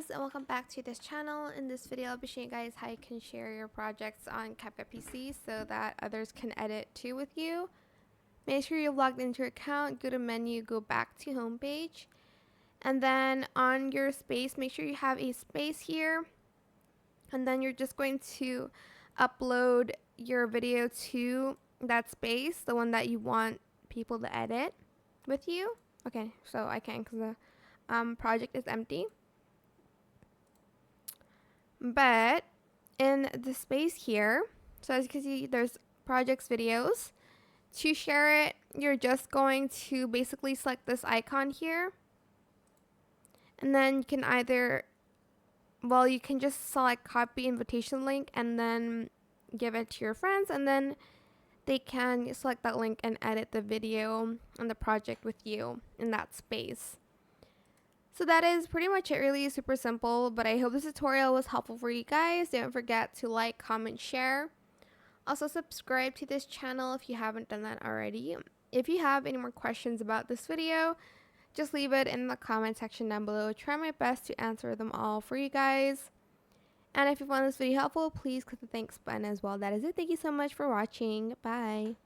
guys, and welcome back to this channel. In this video, I'll be showing you guys how you can share your projects on CapCut PC so that others can edit too with you. Make sure you're logged into your account, go to menu, go back to homepage, and then on your space, make sure you have a space here, and then you're just going to upload your video to that space, the one that you want people to edit with you. Okay, so I can't because the project is empty. But in the space here, so as you can see, there's projects videos. To share it, you're just going to basically select this icon here. And then you can either, well, you can just select copy invitation link and then give it to your friends, and then they can select that link and edit the video and the project with you in that space. So that is pretty much it, really super simple, but I hope this tutorial was helpful for you guys. Don't forget to like, comment, share. Also subscribe to this channel if you haven't done that already. If you have any more questions about this video, just leave it in the comment section down below. Try my best to answer them all for you guys. And if you found this video helpful, please click the thanks button as well. That is it. Thank you so much for watching. Bye.